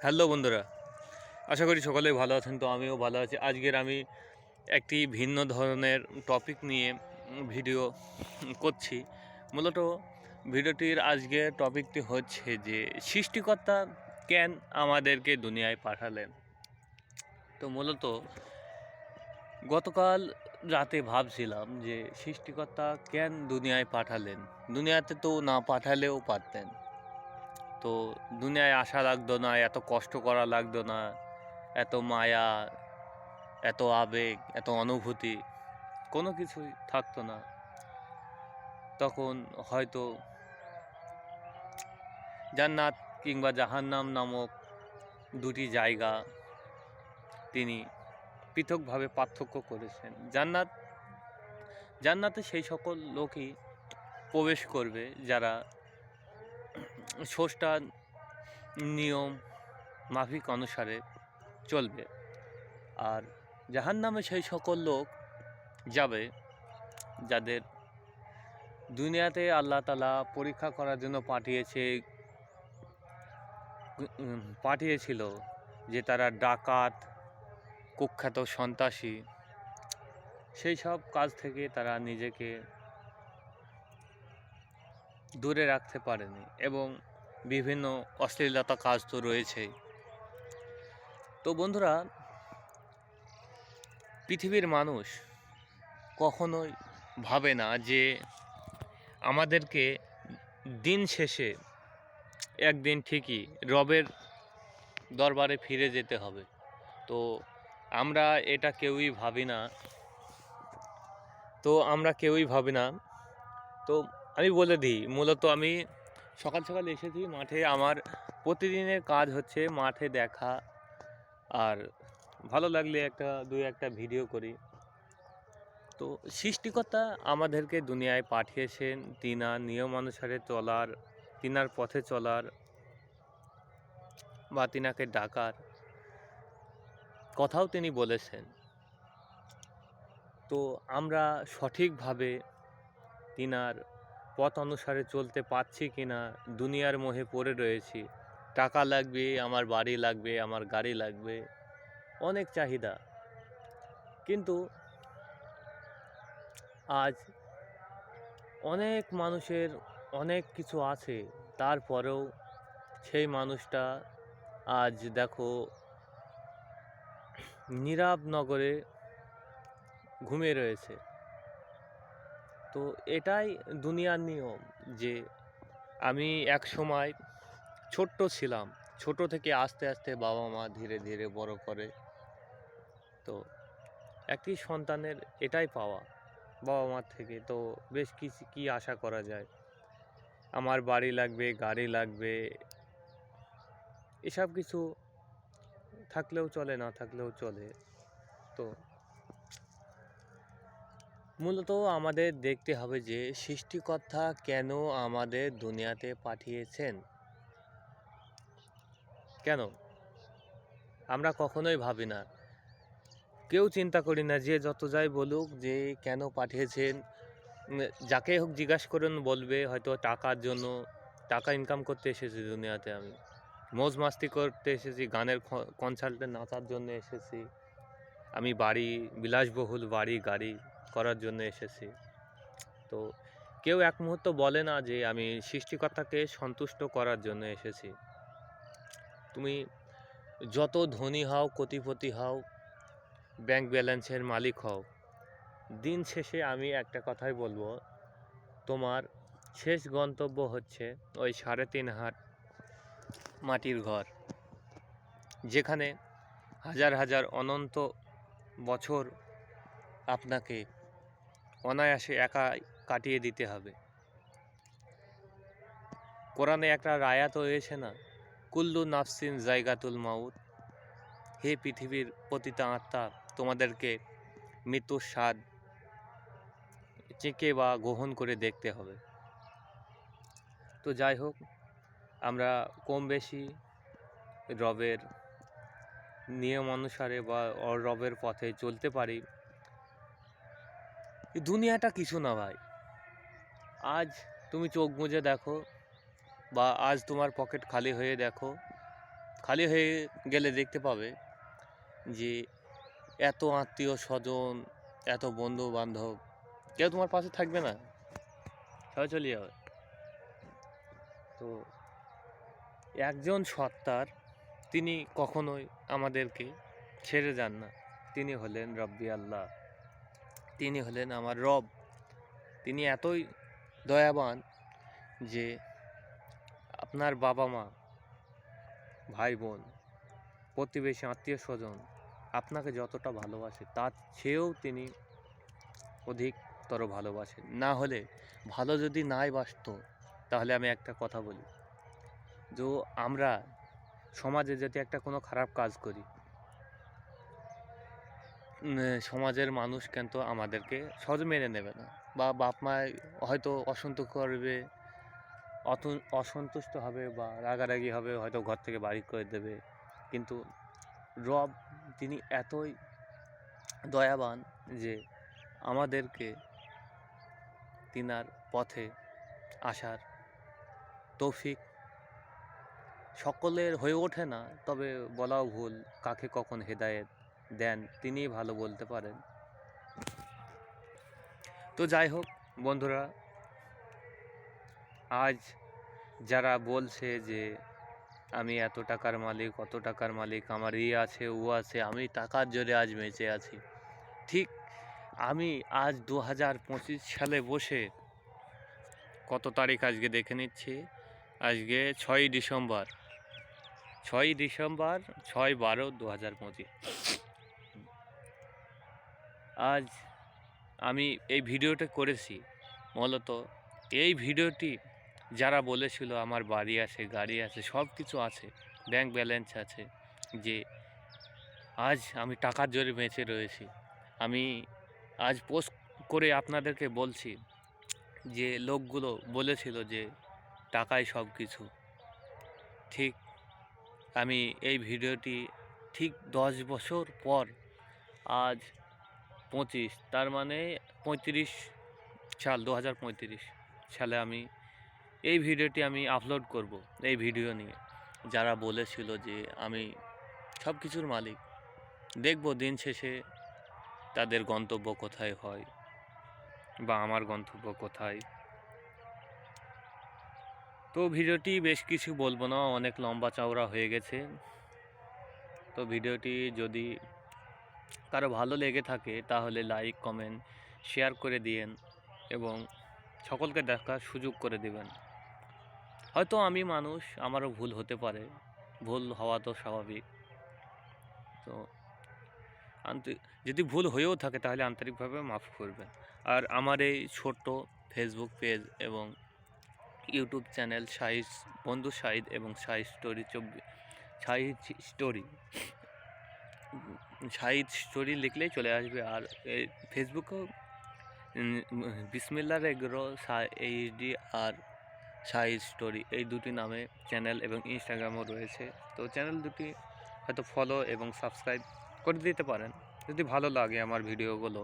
Hello বন্ধুরা, আশা করি সকলেই ভালো আছেন। তো আমিও ভালো আছি। আজকের আমি একটি ভিন্ন ধরনের টপিক নিয়ে ভিডিও করছি। মূলত ভিডিওটির আজকের টপিকটি হচ্ছে যে সৃষ্টিকর্তা কেন আমাদেরকে দুনিয়ায় পাঠালেন। তো মূলত গতকাল রাতে ভাবছিলাম যে সৃষ্টিকর্তা কেন দুনিয়ায় পাঠালেন। দুনিয়াতে তো না পাঠালেও পারতেন। তো দুনিয়ায় আসা লাগতো না, এত কষ্ট করা লাগতো না, এত মায়া, এত আবেগ, এত অনুভূতি কোনো কিছুই থাকতো না। তখন হয়তো জান্নাত কিংবা জাহান্নাম নামক দুটি জায়গা তিনি পৃথকভাবে পার্থক্য করেছেন। জান্নাতে সেই সকল লোকই প্রবেশ করবে যারা স্রষ্টার নিয়ম মাফিক অনুসারে চলবে, আর জাহান্নামে সেই সকল লোক যাবে যাদের দুনিয়াতে আল্লাহ তাআলা পরীক্ষা করার জন্য পাঠিয়েছিল যে তারা ডাকাত, কুখ্যাত সন্ত্রাসী, সেই সব কাজ থেকে তারা নিজেকে দূরে রাখতে পারেনি এবং বিভিন্ন অশ্লীলতা কাজ তো রয়েছেই। তো বন্ধুরা, পৃথিবীর মানুষ কখনোই ভাবে না যে আমাদেরকে দিন শেষে একদিন ঠিকই রবের দরবারে ফিরে যেতে হবে। তো আমরা এটা কেউই ভাবি না। তো আমি বলে দিই, মূলত আমি সকাল সকাল এসেছি মাঠে। আমার প্রতিদিনের কাজ হচ্ছে মাঠে দেখা, আর ভালো লাগলে দুই একটা ভিডিও করি। তো সৃষ্টিকর্তা আমাদেরকে দুনিয়ায় পাঠিয়েছেন তিনার নিয়ম অনুসারে চলার, তিনার পথে চলার বা তিনাকে ডাকার কথাও তিনি বলেছেন। তো আমরা সঠিকভাবে তিনার পথ অনুসারে চলতে পারছি কি না, দুনিয়ার মোহে পড়ে রয়েছি। টাকা লাগবে, আমার বাড়ি লাগবে, আমার গাড়ি লাগবে, অনেক চাহিদা। কিন্তু আজ অনেক মানুষের অনেক কিছু আছে, তারপরেও সেই মানুষটা আজ দেখো নীরব নগরে ঘুমিয়ে রয়েছে। তো এটাই দুনিয়ার নিয়ম যে আমি এক সময় ছোট্ট ছিলাম, ছোট থেকে আস্তে আস্তে বাবা মা ধীরে ধীরে বড় করে। তো একটি সন্তানের এটাই পাওয়া বাবা মার থেকে। তো বেশ কি আশা করা যায়। আমার বাড়ি লাগবে, গাড়ি লাগবে, এসব কিছু থাকলেও চলে, না থাকলেও চলে। তো মূলত আমাদের দেখতে হবে যে সৃষ্টিকর্তা কেন আমাদের দুনিয়াতে পাঠিয়েছেন। কেন আমরা কখনোই ভাবি না, কেউ চিন্তা করি না। যে যত যাই বলুক যে কেন পাঠিয়েছেন, যাকে হোক জিজ্ঞাসা করুন, বলবে হয়তো টাকার জন্য, টাকা ইনকাম করতে এসেছি দুনিয়াতে, আমি মौज মাস্তি করতে এসেছি, গানের কনসার্টে নাচার জন্য এসেছি, আমি বিলাসবহুল বাড়ি গাড়ি করার জন্য এসেছি। তো কেউ এক মুহূর্ত বলে না যে আমি সৃষ্টিকর্তাকে সন্তুষ্ট করার জন্য এসেছি। তুমি যত ধনী হও, কোটিপতি হও, ব্যাংক ব্যালেন্সের মালিক হও, দিন শেষে আমি একটা কথাই বলবো, তোমার শেষ গন্তব্য হচ্ছে ওই 3.5 হাত মাটির ঘর, যেখানে হাজার হাজার অনন্ত বছর আপনাকে অনায়াসে একা কাটিয়ে দিতে হবে। কোরআনে একটা আয়াত রয়েছে না, কুল্লু নাফসিন জায়গাতুল মাউত। হে পৃথিবীর প্রতিটা আত্মা, তোমাদেরকে মৃত্যুর স্বাদ চেখে বা গ্রহণ করে দেখতে হবে। তো যাই হোক, আমরা কম বেশি রবের নিয়ম অনুসারে বা রবের পথে চলতে পারি। দুনিয়াটা কিছু না ভাই। আজ তুমি চোখ বুজে দেখো, বা আজ তোমার পকেট খালি হয়ে দেখো, খালি হয়ে গেলে দেখতে পাবে যে এত আত্মীয় স্বজন, এত বন্ধু বান্ধব, কেউ তোমার পাশে থাকবে না, সবাই চলে যাবে। তো একজন সত্তার, তিনি কখনোই আমাদেরকে ছেড়ে যান না। তিনি হলেন রব্বি আল্লাহ, তিনি হলেন আমার রব। তিনি এতই দয়াবান যে আপনার বাবা মা, ভাই বোন, প্রতিবেশী, আত্মীয় স্বজন আপনাকে যতটা ভালোবাসে তার চেয়েও তিনি অধিকতর ভালোবাসেন। না হলে ভালো যদি নাই বাসতো, তাহলে আমি একটা কথা বলি, যে আমরা সমাজে যদি একটা কোনো খারাপ কাজ করি, সমাজের মানুষ কিন্তু আমাদেরকে সহজে মেনে নেবে না, বা বাপ মা হয়তো অসন্তুষ্ট করবে, অসন্তুষ্ট হবে বা রাগারাগি হবে, হয়তো ঘর থেকে বাড়ি করে দেবে। কিন্তু রব তিনি এতই দয়াবান যে আমাদেরকে তিনার পথে আসার তৌফিক সকলের হয়ে ওঠে না, তবে বলাও ভুল, কাকে কখন হেদায়েত দেন তিনিই ভালো বলতে পারেন। তো যাই হোক বন্ধুরা, আজ যারা বলছে যে আমি এত টাকার মালিক, অত টাকার মালিক, আমার আছে ও আছে, আমি টাকার জোরে আজ বেঁচে আছি, ঠিক আমি আজ 2025 সালে বসে, কত তারিখ আজকে দেখে নিচ্ছি, আজকে 6ই ডিসেম্বর, 6/12/2025। আজ আমি এই ভিডিওটা করেছি মূলত, এই ভিডিওটি যারা বলেছিল আমার বাড়ি আছে, গাড়ি আছে, সব কিছু আছে, ব্যাংক ব্যালেন্স আছে, যে আজ আমি টাকার জোরে বেঁচে রয়েছি, আমি আজ পোস্ট করে আপনাদেরকে বলছি যে লোকগুলো বলেছিল যে টাকাই সব কিছু, ঠিক আমি এই ভিডিওটি ঠিক 10 বছর পর, আজ 25, তার মানে 35 সাল, 2035 সালে আমি এই ভিডিওটি আমি আপলোড করব, এই ভিডিও নিয়ে। যারা বলেছিল যে আমি সব কিছুর মালিক, দেখব দিন শেষে তাদের গন্তব্য কোথায় হয় বা আমার গন্তব্য কোথায়। তো ভিডিওটি বেশ কিছু বলবো না, অনেক লম্বা চওড়া হয়ে গেছে। তো ভিডিওটি যদি কারো ভালো লেগে থাকে তাহলে লাইক, কমেন্ট, শেয়ার করে দিয়েন এবং সকলকে দেখার সুযোগ করে দিবেন। হয়তো আমি মানুষ, আমারও ভুল হতে পারে, ভুল হওয়া তো স্বাভাবিক। তো যদি ভুল হয়েও থাকে তাহলে আন্তরিকভাবে মাফ করবেন। আর আমার এই ছোট্ট ফেসবুক পেজ এবং ইউটিউব চ্যানেল বন্ধু শাহিদ এবং শাহিদ স্টোরি লিখলেই চলে আসবে। আর এই ফেসবুকেও বিসমিল্লাহ এগ্রো এইচডি আর শাহিদ স্টোরি, এই দুটি নামে চ্যানেল এবং ইনস্টাগ্রামও রয়েছে। তো চ্যানেল দুটি হয়তো ফলো এবং সাবস্ক্রাইব করে দিতে পারেন যদি ভালো লাগে আমার ভিডিওগুলো।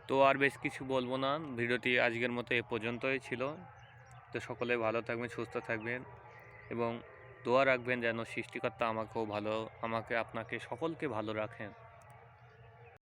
তো আর বেশ কিছু বলবো না, ভিডিওটি আজকের মতো এ পর্যন্তই ছিল। তো সকলে ভালো থাকবেন, সুস্থ থাকবেন এবং দোয়া রাখবেন যেন সৃষ্টিকর্তা আমাকে আপনাকে সকলকে ভালো রাখেন।